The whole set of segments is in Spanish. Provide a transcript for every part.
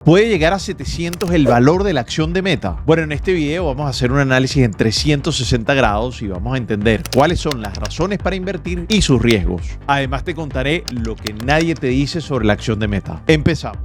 ¿Puede llegar a 700 el valor de la acción de Meta? Bueno, en este video vamos a hacer un análisis en 360 grados y vamos a entender cuáles son las razones para invertir y sus riesgos. Además te contaré lo que nadie te dice sobre la acción de Meta. Empezamos.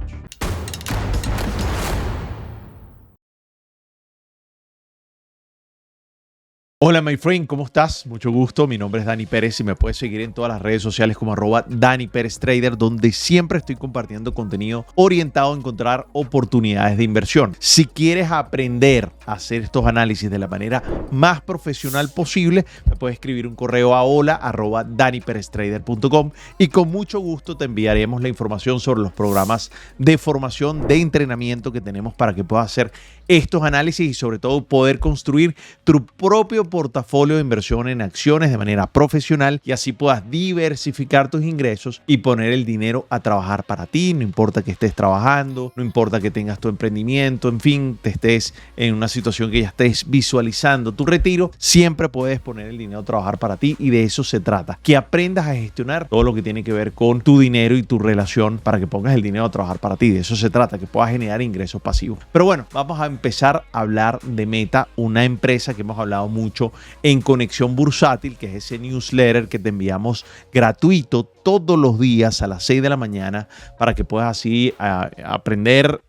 Hola my friend, ¿cómo estás? Mucho gusto, mi nombre es Dani Pérez y me puedes seguir en todas las redes sociales como @DaniPérezTrader, donde siempre estoy compartiendo contenido orientado a encontrar oportunidades de inversión. Si quieres aprender a hacer estos análisis de la manera más profesional posible, me puedes escribir un correo a hola@DaniPérezTrader.com y con mucho gusto te enviaremos la información sobre los programas de formación, de entrenamiento que tenemos para que puedas hacer estos análisis y sobre todo poder construir tu propio portafolio de inversión en acciones de manera profesional y así puedas diversificar tus ingresos y poner el dinero a trabajar para ti. No importa que estés trabajando, no importa que tengas tu emprendimiento, en fin, te estés en una situación que ya estés visualizando tu retiro, siempre puedes poner el dinero a trabajar para ti y de eso se trata. Que aprendas a gestionar todo lo que tiene que ver con tu dinero y tu relación para que pongas el dinero a trabajar para ti. De eso se trata, que puedas generar ingresos pasivos. Pero bueno, vamos a empezar a hablar de Meta, una empresa que hemos hablado mucho en Conexión Bursátil, que es ese newsletter que te enviamos gratuito todos los días a las 6 de la mañana para que puedas así aprender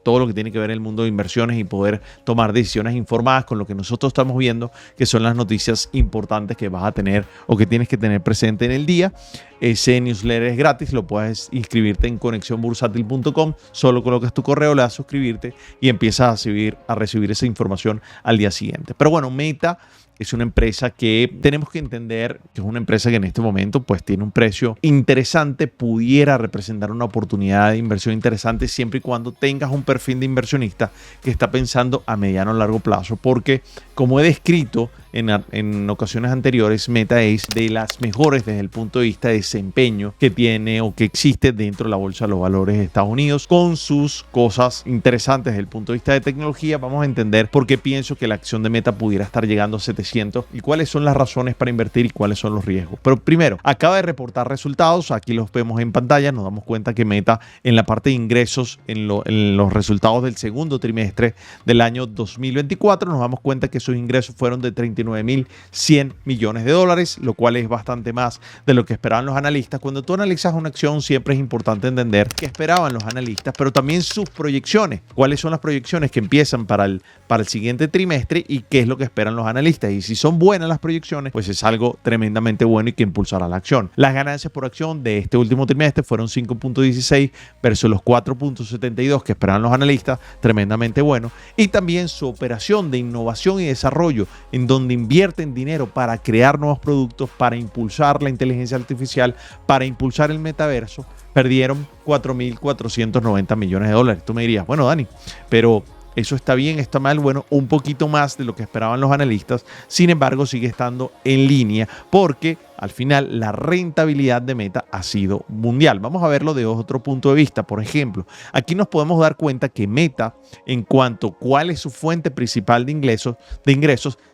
todo lo que tiene que ver el mundo de inversiones y poder tomar decisiones informadas con lo que nosotros estamos viendo, que son las noticias importantes que vas a tener o que tienes que tener presente en el día. Ese newsletter es gratis, lo puedes inscribirte en conexionbursatil.com, solo colocas tu correo, le das a suscribirte y empiezas a recibir esa información al día siguiente. Pero bueno, Meta es una empresa que tenemos que entender que es una empresa que en este momento pues tiene un precio interesante, pudiera representar una oportunidad de inversión interesante siempre y cuando tengas un perfil de inversionista que está pensando a mediano o largo plazo, porque como he descrito en ocasiones anteriores, Meta es de las mejores desde el punto de vista de desempeño que tiene o que existe dentro de la Bolsa de los Valores de Estados Unidos, con sus cosas interesantes desde el punto de vista de tecnología. Vamos a entender por qué pienso que la acción de Meta pudiera estar llegando a 700 y cuáles son las razones para invertir y cuáles son los riesgos. Pero primero, acaba de reportar resultados, aquí los vemos en pantalla, nos damos cuenta que Meta en la parte de ingresos, en los resultados del segundo trimestre del año 2024, nos damos cuenta que sus ingresos fueron de 39.100 millones de dólares, lo cual es bastante más de lo que esperaban los analistas. Cuando tú analizas una acción, siempre es importante entender qué esperaban los analistas, pero también sus proyecciones. ¿Cuáles son las proyecciones que empiezan para el siguiente trimestre y qué es lo que esperan los analistas? Y si son buenas las proyecciones, pues es algo tremendamente bueno y que impulsará la acción. Las ganancias por acción de este último trimestre fueron 5.16 versus los 4.72 que esperaban los analistas, tremendamente bueno. Y también su operación de innovación y desarrollo, en donde invierten dinero para crear nuevos productos, para impulsar la inteligencia artificial, para impulsar el metaverso, perdieron 4.490 millones de dólares. Tú me dirías, bueno, Dani, pero ¿eso está bien, está mal? Bueno, un poquito más de lo que esperaban los analistas. Sin embargo, sigue estando en línea porque al final la rentabilidad de Meta ha sido mundial. Vamos a verlo de otro punto de vista. Por ejemplo, aquí nos podemos dar cuenta que Meta, en cuanto a cuál es su fuente principal de ingresos,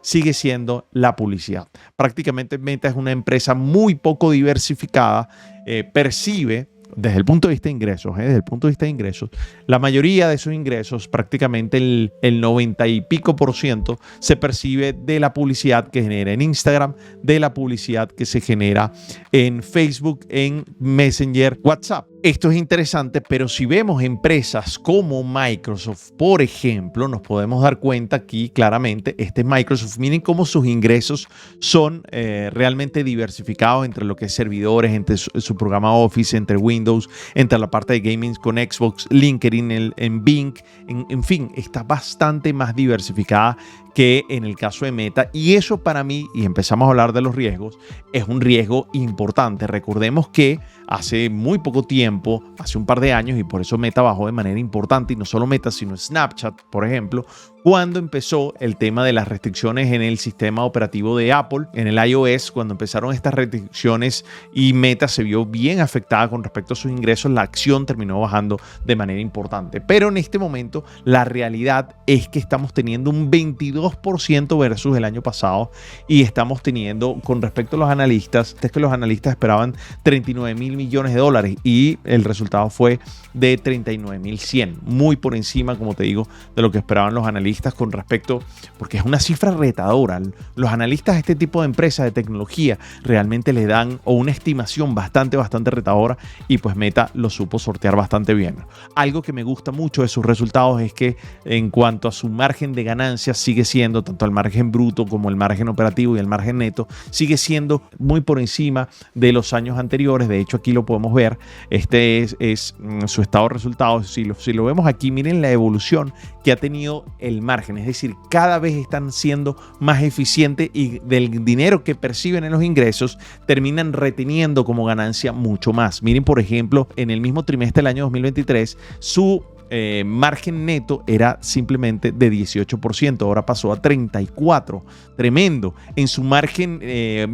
sigue siendo la publicidad. Prácticamente Meta es una empresa muy poco diversificada, percibe desde el punto de vista de ingresos, la mayoría de esos ingresos, prácticamente el 90 y pico % se percibe de la publicidad que genera en Instagram, de la publicidad que se genera en Facebook, en Messenger, WhatsApp. Esto es interesante, pero si vemos empresas como Microsoft, por ejemplo, nos podemos dar cuenta aquí claramente, Microsoft, miren cómo sus ingresos son realmente diversificados entre lo que es servidores, entre su programa Office, entre Windows, entre la parte de gaming con Xbox, LinkedIn, en Bing, en fin, está bastante más diversificada que en el caso de Meta, y eso para mí, y empezamos a hablar de los riesgos, es un riesgo importante. Recordemos que hace muy poco tiempo, hace un par de años, y por eso Meta bajó de manera importante, y no solo Meta, sino Snapchat, por ejemplo, cuando empezó el tema de las restricciones en el sistema operativo de Apple, en el iOS, cuando empezaron estas restricciones y Meta se vio bien afectada con respecto a sus ingresos, la acción terminó bajando de manera importante. Pero en este momento la realidad es que estamos teniendo un 22% versus el año pasado y estamos teniendo, con respecto a los analistas, es que los analistas esperaban 39.000 millones de dólares y el resultado fue de 39.100, muy por encima, como te digo, de lo que esperaban los analistas con respecto, porque es una cifra retadora. Los analistas de este tipo de empresas de tecnología realmente le dan una estimación bastante retadora y pues Meta lo supo sortear bastante bien. Algo que me gusta mucho de sus resultados es que en cuanto a su margen de ganancias sigue siendo, tanto el margen bruto como el margen operativo y el margen neto, sigue siendo muy por encima de los años anteriores. De hecho, aquí lo podemos ver. Este es su estado de resultados. Si lo vemos aquí, miren la evolución que ha tenido el margen. Es decir, cada vez están siendo más eficientes y del dinero que perciben en los ingresos terminan reteniendo como ganancia mucho más. Miren, por ejemplo, en el mismo trimestre del año 2023, su margen neto era simplemente de 18%, ahora pasó a 34%, tremendo. En su margen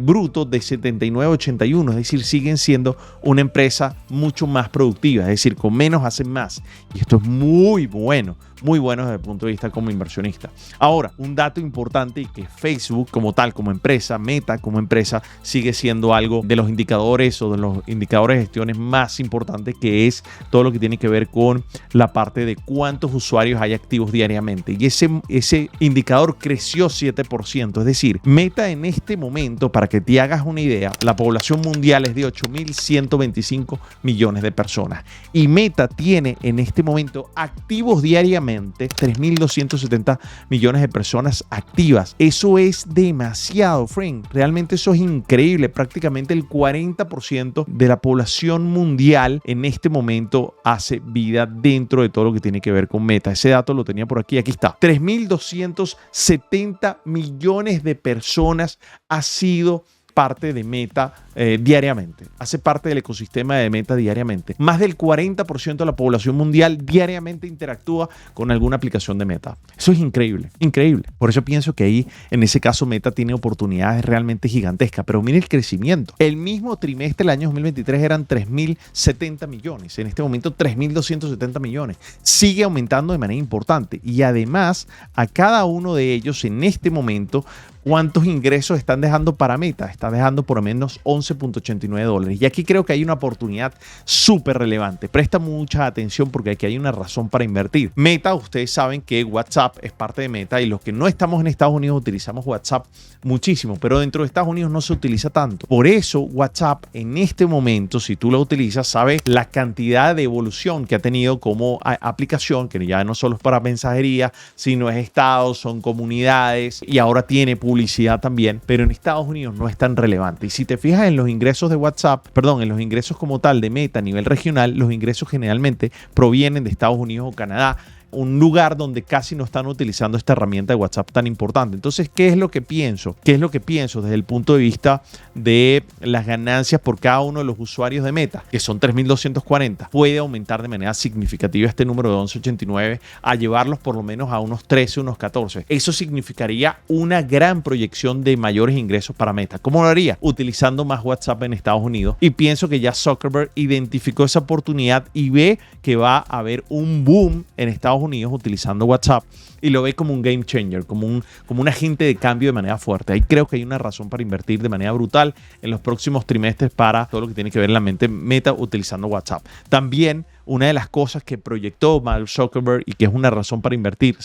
bruto de 79-81, es decir, siguen siendo una empresa mucho más productiva, es decir, con menos hacen más. Y esto es muy bueno desde el punto de vista como inversionista. Ahora, un dato importante y que Facebook como tal, como empresa, Meta como empresa, sigue siendo algo de los indicadores o de los indicadores de gestiones más importantes, que es todo lo que tiene que ver con la parte de cuántos usuarios hay activos diariamente. Y ese indicador creció 7%. Es decir, Meta en este momento, para que te hagas una idea, la población mundial es de 8.125 millones de personas. Y Meta tiene en este momento activos diariamente 3.270 millones de personas activas. Eso es demasiado, friend. Realmente eso es increíble. Prácticamente el 40% de la población mundial en este momento hace vida dentro de todo lo que tiene que ver con Meta. Ese dato lo tenía por aquí. Aquí está. 3.270 millones de personas ha sido parte de Meta diariamente, hace parte del ecosistema de Meta diariamente. Más del 40% de la población mundial diariamente interactúa con alguna aplicación de Meta. Eso es increíble, increíble. Por eso pienso que ahí, en ese caso, Meta tiene oportunidades realmente gigantescas. Pero mire el crecimiento. El mismo trimestre del año 2023 eran 3.070 millones. En este momento, 3.270 millones. Sigue aumentando de manera importante. Y además, a cada uno de ellos, en este momento, ¿cuántos ingresos están dejando para Meta? Están dejando por lo menos $11.89. Y aquí creo que hay una oportunidad súper relevante. Presta mucha atención porque aquí hay una razón para invertir. Meta, ustedes saben que WhatsApp es parte de Meta y los que no estamos en Estados Unidos utilizamos WhatsApp muchísimo, pero dentro de Estados Unidos no se utiliza tanto. Por eso WhatsApp en este momento, si tú lo utilizas, sabes la cantidad de evolución que ha tenido como aplicación, que ya no solo es para mensajería, sino es estados, son comunidades y ahora tiene publicidad también, pero en Estados Unidos no es tan relevante. Y si te fijas en los ingresos de WhatsApp, en los ingresos como tal de Meta a nivel regional, los ingresos generalmente provienen de Estados Unidos o Canadá, un lugar donde casi no están utilizando esta herramienta de WhatsApp tan importante. Entonces, ¿qué es lo que pienso? ¿Qué es lo que pienso desde el punto de vista de las ganancias por cada uno de los usuarios de Meta, que son 3.240? Puede aumentar de manera significativa este número de 11.89 a llevarlos por lo menos a unos 13, unos 14. Eso significaría una gran proyección de mayores ingresos para Meta. ¿Cómo lo haría? Utilizando más WhatsApp en Estados Unidos. Y pienso que ya Zuckerberg identificó esa oportunidad y ve que va a haber un boom en Estados Unidos utilizando WhatsApp y lo ve como un game changer, como un agente de cambio de manera fuerte. Ahí creo que hay una razón para invertir de manera brutal en los próximos trimestres para todo lo que tiene que ver en la mente Meta utilizando WhatsApp. También una de las cosas que proyectó Mark Zuckerberg y que es una razón para invertir,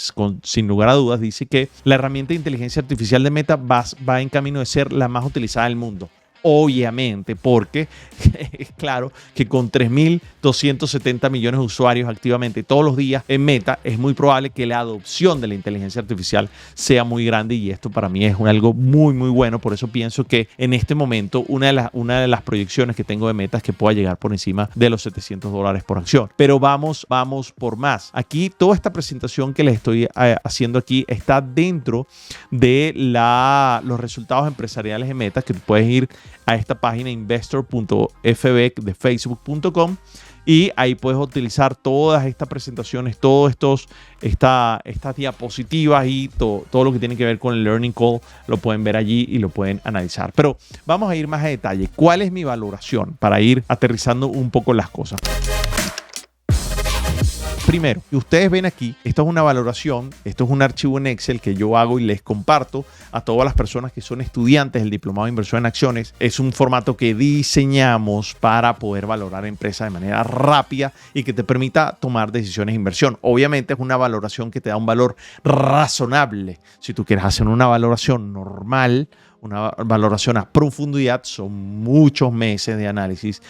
sin lugar a dudas, dice que la herramienta de inteligencia artificial de Meta va en camino de ser la más utilizada del mundo. Obviamente, porque es claro que con 3.270 millones de usuarios activamente todos los días en Meta, es muy probable que la adopción de la inteligencia artificial sea muy grande y esto para mí es algo muy, muy bueno. Por eso pienso que en este momento una de las proyecciones que tengo de Meta es que pueda llegar por encima de los $700 por acción. Pero vamos por más. Aquí toda esta presentación que les estoy haciendo aquí está dentro de los resultados empresariales de Meta, que puedes ir a esta página investor.fb de facebook.com y ahí puedes utilizar todas estas presentaciones, estas diapositivas y todo lo que tiene que ver con el Learning Call lo pueden ver allí y lo pueden analizar. Pero vamos a ir más a detalle. ¿Cuál es mi valoración? Para ir aterrizando un poco las cosas. Primero, ustedes ven aquí, esto es una valoración, esto es un archivo en Excel que yo hago y les comparto a todas las personas que son estudiantes del Diplomado de Inversión en Acciones. Es un formato que diseñamos para poder valorar empresas de manera rápida y que te permita tomar decisiones de inversión. Obviamente es una valoración que te da un valor razonable. Si tú quieres hacer una valoración normal, una valoración a profundidad, son muchos meses de análisis,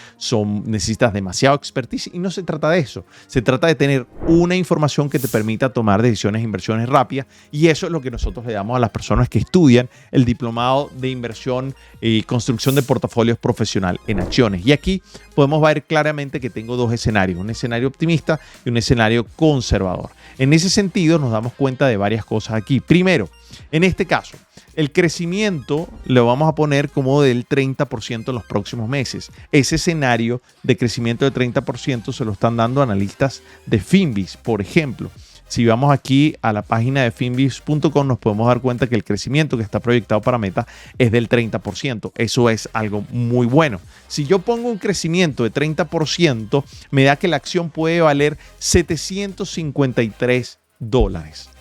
necesitas demasiado expertise y no se trata de eso. Se trata de tener una información que te permita tomar decisiones de inversiones rápidas y eso es lo que nosotros le damos a las personas que estudian el Diplomado de Inversión y Construcción de Portafolios Profesional en Acciones. Y aquí podemos ver claramente que tengo dos escenarios, un escenario optimista y un escenario conservador. En ese sentido nos damos cuenta de varias cosas aquí. Primero, en este caso, el crecimiento lo vamos a poner como del 30% en los próximos meses. Ese escenario de crecimiento del 30% se lo están dando analistas de Finviz, por ejemplo. Si vamos aquí a la página de finviz.com nos podemos dar cuenta que el crecimiento que está proyectado para Meta es del 30%. Eso es algo muy bueno. Si yo pongo un crecimiento de 30%, me da que la acción puede valer $753.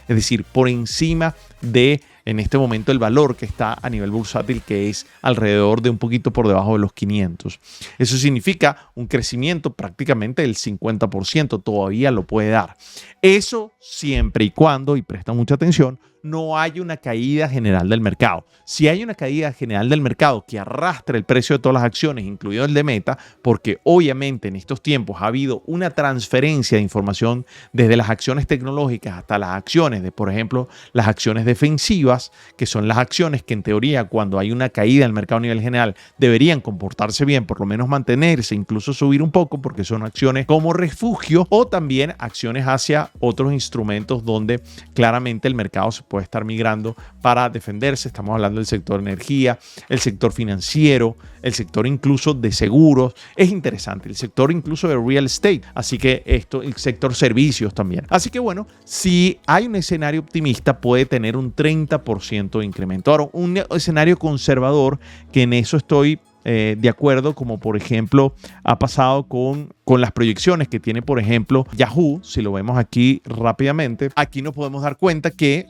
Es decir, por encima de, en este momento, el valor que está a nivel bursátil, que es alrededor de un poquito por debajo de los 500. Eso significa un crecimiento prácticamente del 50%, todavía lo puede dar. Eso siempre y cuando, y presta mucha atención, no hay una caída general del mercado. Si hay una caída general del mercado que arrastre el precio de todas las acciones, incluido el de Meta, porque obviamente en estos tiempos ha habido una transferencia de información desde las acciones tecnológicas hasta las acciones de, por ejemplo, las acciones defensivas, que son las acciones que en teoría cuando hay una caída del mercado a nivel general deberían comportarse bien, por lo menos mantenerse, incluso subir un poco, porque son acciones como refugio o también acciones hacia otros instrumentos donde claramente el mercado se puede estar migrando para defenderse. Estamos hablando del sector energía, el sector financiero, el sector incluso de seguros. Es interesante, el sector incluso de real estate. Así que el sector servicios también. Así que bueno, si hay un escenario optimista puede tener un 30% de incremento. Ahora, un escenario conservador, que en eso estoy de acuerdo, como por ejemplo ha pasado con las proyecciones que tiene, por ejemplo, Yahoo. Si lo vemos aquí rápidamente, aquí nos podemos dar cuenta que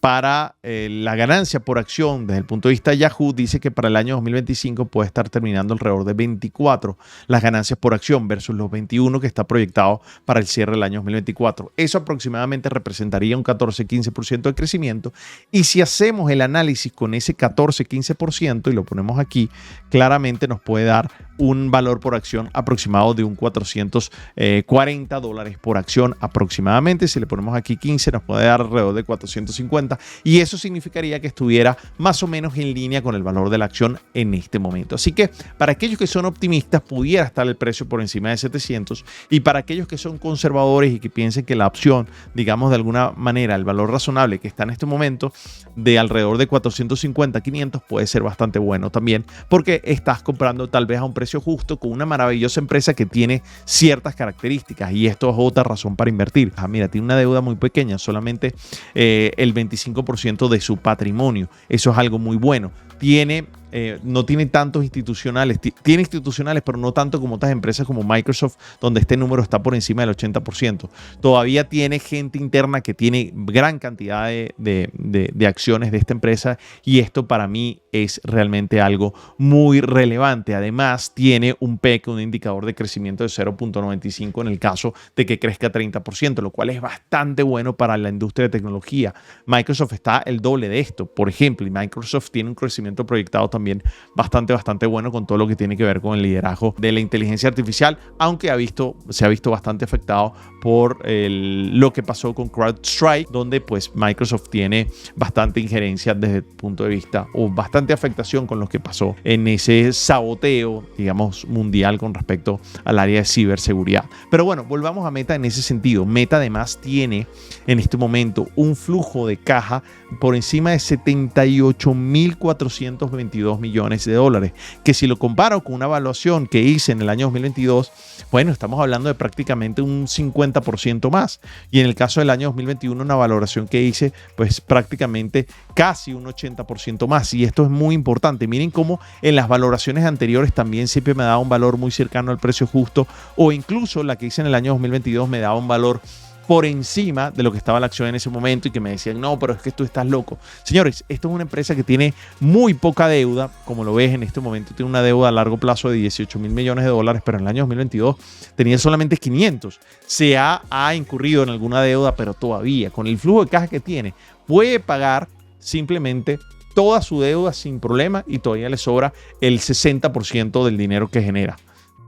para la ganancia por acción desde el punto de vista de Yahoo, dice que para el año 2025 puede estar terminando alrededor de 24 las ganancias por acción versus los 21 que está proyectado para el cierre del año 2024. Eso aproximadamente representaría un 14-15% de crecimiento, y si hacemos el análisis con ese 14-15% y lo ponemos aquí, claramente nos puede dar un valor por acción aproximado de un $440 por acción aproximadamente. Si le ponemos aquí 15 nos puede dar alrededor de 450, y eso significaría que estuviera más o menos en línea con el valor de la acción en este momento. Así que para aquellos que son optimistas pudiera estar el precio por encima de 700, y para aquellos que son conservadores y que piensen que la opción, digamos de alguna manera, el valor razonable que está en este momento de alrededor de 450-500 puede ser bastante bueno también, porque estás comprando tal vez a un precio justo con una maravillosa empresa que tiene ciertas características, y esto es otra razón para invertir. Mira, tiene una deuda muy pequeña, solamente el 25% de su patrimonio. Eso es algo muy bueno. No tiene tantos institucionales, tiene institucionales, pero no tanto como otras empresas como Microsoft, donde este número está por encima del 80%. Todavía tiene gente interna que tiene gran cantidad de acciones de esta empresa, y esto para mí es realmente algo muy relevante. Además, tiene un PEC, un indicador de crecimiento de 0.95 en el caso de que crezca 30%, lo cual es bastante bueno para la industria de tecnología. Microsoft está el doble de esto, por ejemplo, y Microsoft tiene un crecimiento proyectado también bastante bueno con todo lo que tiene que ver con el liderazgo de la inteligencia artificial, aunque se ha visto bastante afectado por lo que pasó con CrowdStrike, donde pues Microsoft tiene bastante injerencia desde el punto de vista, o bastante afectación con lo que pasó en ese saboteo, digamos, mundial con respecto al área de ciberseguridad. Pero bueno, volvamos a Meta en ese sentido. Meta además tiene en este momento un flujo de caja por encima de $78.422 $122 millones, que si lo comparo con una evaluación que hice en el año 2022, bueno, estamos hablando de prácticamente un 50% más. Y en el caso del año 2021, una valoración que hice, pues prácticamente casi un 80% más. Y esto es muy importante. Miren cómo en las valoraciones anteriores también siempre me daba un valor muy cercano al precio justo, o incluso la que hice en el año 2022 me daba un valor por encima de lo que estaba la acción en ese momento y que me decían, no, pero es que tú estás loco. Señores, esto es una empresa que tiene muy poca deuda, como lo ves en este momento, tiene una deuda a largo plazo de $18 mil millones, pero en el año 2022 tenía solamente 500. Se ha incurrido en alguna deuda, pero todavía con el flujo de caja que tiene, puede pagar simplemente toda su deuda sin problema y todavía le sobra el 60% del dinero que genera.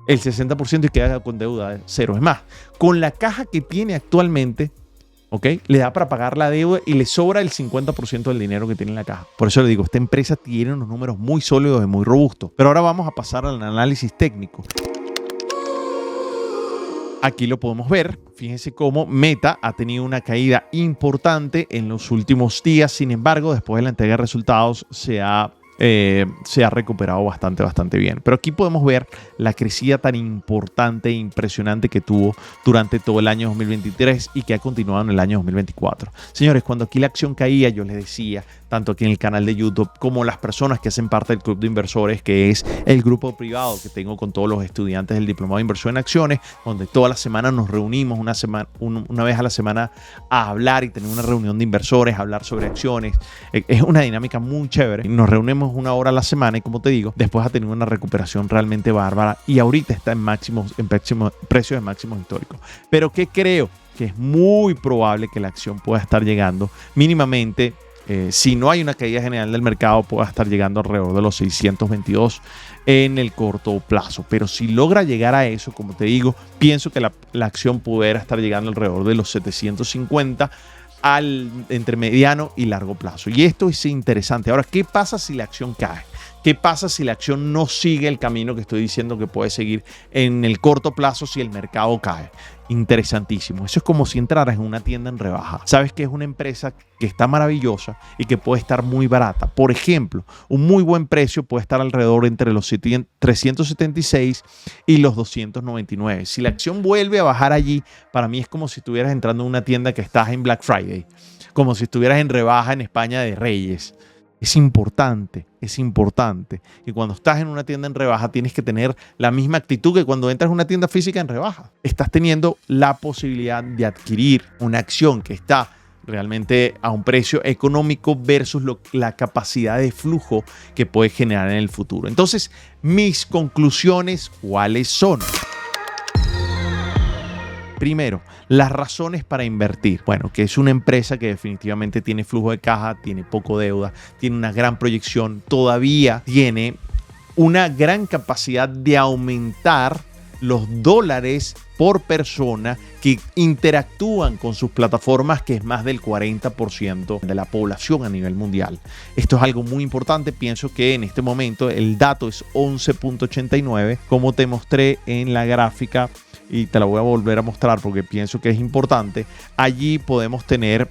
El 60% y queda con deuda de cero. Es más, con la caja que tiene actualmente, ¿ok?, le da para pagar la deuda y le sobra el 50% del dinero que tiene en la caja. Por eso le digo, esta empresa tiene unos números muy sólidos y muy robustos. Pero ahora vamos a pasar al análisis técnico. Aquí lo podemos ver. Fíjense cómo Meta ha tenido una caída importante en los últimos días. Sin embargo, después de la entrega de resultados se ha recuperado bastante bien. Pero aquí podemos ver la crecida tan importante e impresionante que tuvo durante todo el año 2023 y que ha continuado en el año 2024. Señores, cuando aquí la acción caía, yo les decía, tanto aquí en el canal de YouTube como las personas que hacen parte del club de inversores, que es el grupo privado que tengo con todos los estudiantes del diplomado de inversión en acciones, donde toda la semana nos reunimos una vez a la semana a hablar y tener una reunión de inversores, a hablar sobre acciones. Es una dinámica muy chévere. Nos reunimos una hora a la semana y, como te digo, después ha tenido una recuperación realmente bárbara y ahorita está en precios de máximos históricos. Pero ¿qué creo? Que es muy probable que la acción pueda estar llegando mínimamente, si no hay una caída general del mercado, pueda estar llegando alrededor de los 622 en el corto plazo. Pero si logra llegar a eso, como te digo, pienso que la acción pudiera estar llegando alrededor de los 750 entre mediano y largo plazo. Y esto es interesante. Ahora, ¿qué pasa si la acción cae? ¿Qué pasa si la acción no sigue el camino que estoy diciendo que puede seguir en el corto plazo si el mercado cae? Interesantísimo. Eso es como si entraras en una tienda en rebaja. Sabes que es una empresa que está maravillosa y que puede estar muy barata. Por ejemplo, un muy buen precio puede estar alrededor entre los 376 y los 299. Si la acción vuelve a bajar allí, para mí es como si estuvieras entrando en una tienda que estás en Black Friday, como si estuvieras en rebaja en España de Reyes. Es importante que cuando estás en una tienda en rebaja tienes que tener la misma actitud que cuando entras en una tienda física en rebaja. Estás teniendo la posibilidad de adquirir una acción que está realmente a un precio económico versus la capacidad de flujo que puede generar en el futuro. Entonces, mis conclusiones, ¿cuáles son? Primero, las razones para invertir. Bueno, que es una empresa que definitivamente tiene flujo de caja, tiene poco deuda, tiene una gran proyección, todavía tiene una gran capacidad de aumentar los dólares por persona que interactúan con sus plataformas, que es más del 40% de la población a nivel mundial. Esto es algo muy importante. Pienso que en este momento el dato es 11.89, como te mostré en la gráfica, y te la voy a volver a mostrar porque pienso que es importante. Allí podemos tener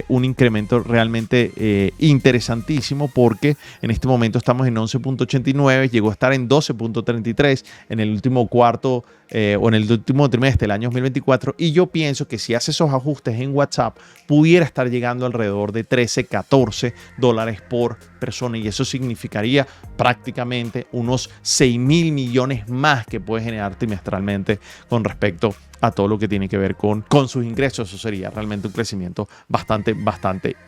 un incremento realmente interesantísimo, porque en este momento estamos en 11.89, llegó a estar en 12.33 en el último cuarto o en el último trimestre del año 2024, y yo pienso que si hace esos ajustes en WhatsApp pudiera estar llegando alrededor de 13, 14 dólares por persona, y eso significaría prácticamente unos 6.000 millones más que puede generar trimestralmente con respecto a todo lo que tiene que ver con sus ingresos. Eso sería realmente un crecimiento bastante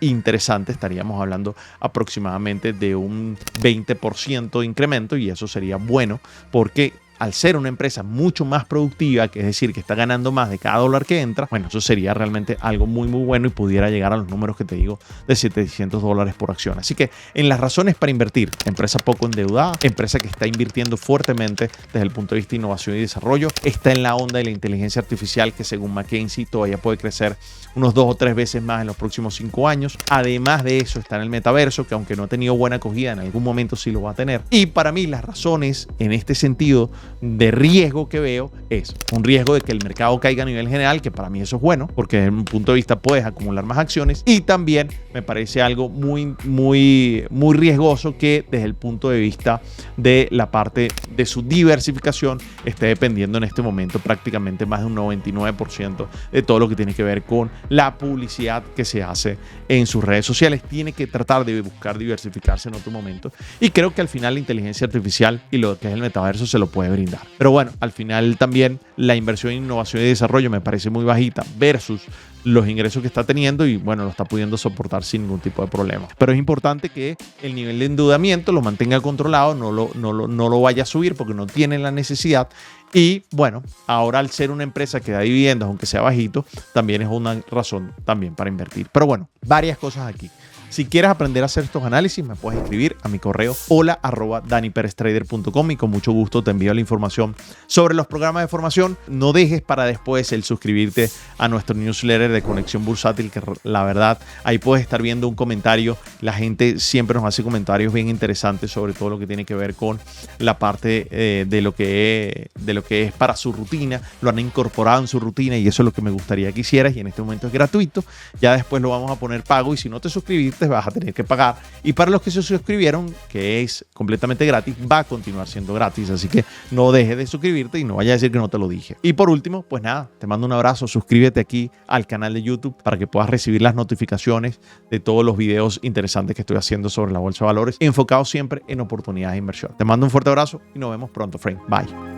interesante. Estaríamos hablando aproximadamente de un 20% de incremento, y eso sería bueno porque al ser una empresa mucho más productiva, que es decir, que está ganando más de cada dólar que entra, bueno, eso sería realmente algo muy bueno y pudiera llegar a los números que te digo de 700 dólares por acción. Así que en las razones para invertir, empresa poco endeudada, empresa que está invirtiendo fuertemente desde el punto de vista de innovación y desarrollo, está en la onda de la inteligencia artificial, que según McKinsey todavía puede crecer unos 2 o 3 veces más en los próximos 5 años. Además de eso, está en el metaverso, que aunque no ha tenido buena acogida, en algún momento sí lo va a tener. Y para mí las razones en este sentido de riesgo que veo es un riesgo de que el mercado caiga a nivel general, que para mí eso es bueno, porque desde mi punto de vista puedes acumular más acciones, y también me parece algo muy riesgoso que desde el punto de vista de la parte de su diversificación esté dependiendo en este momento prácticamente más de un 99% de todo lo que tiene que ver con la publicidad que se hace en sus redes sociales. Tiene que tratar de buscar diversificarse en otro momento, y creo que al final la inteligencia artificial y lo que es el metaverso se lo puede brindar. Pero bueno, al final también la inversión en innovación y desarrollo me parece muy bajita versus los ingresos que está teniendo, y bueno, lo está pudiendo soportar sin ningún tipo de problema. Pero es importante que el nivel de endeudamiento lo mantenga controlado, no lo vaya a subir porque no tiene la necesidad. Y bueno, ahora al ser una empresa que da dividendos, aunque sea bajito, también es una razón también para invertir. Pero bueno, varias cosas aquí. Si quieres aprender a hacer estos análisis, me puedes escribir a mi correo hola@daniperestrader.com y con mucho gusto te envío la información sobre los programas de formación. No dejes para después el suscribirte a nuestro newsletter de Conexión Bursátil, que la verdad ahí puedes estar viendo un comentario. La gente siempre nos hace comentarios bien interesantes sobre todo lo que tiene que ver con la parte de lo que es para su rutina. Lo han incorporado en su rutina y eso es lo que me gustaría que hicieras, y en este momento es gratuito. Ya después lo vamos a poner pago, y si no te suscribiste vas a tener que pagar, y para los que se suscribieron, que es completamente gratis, va a continuar siendo gratis, así que no dejes de suscribirte y no vayas a decir que no te lo dije. Y por último, pues nada, te mando un abrazo, suscríbete aquí al canal de YouTube para que puedas recibir las notificaciones de todos los videos interesantes que estoy haciendo sobre la bolsa de valores, enfocados siempre en oportunidades de inversión. Te mando un fuerte abrazo y nos vemos pronto, friend. Bye.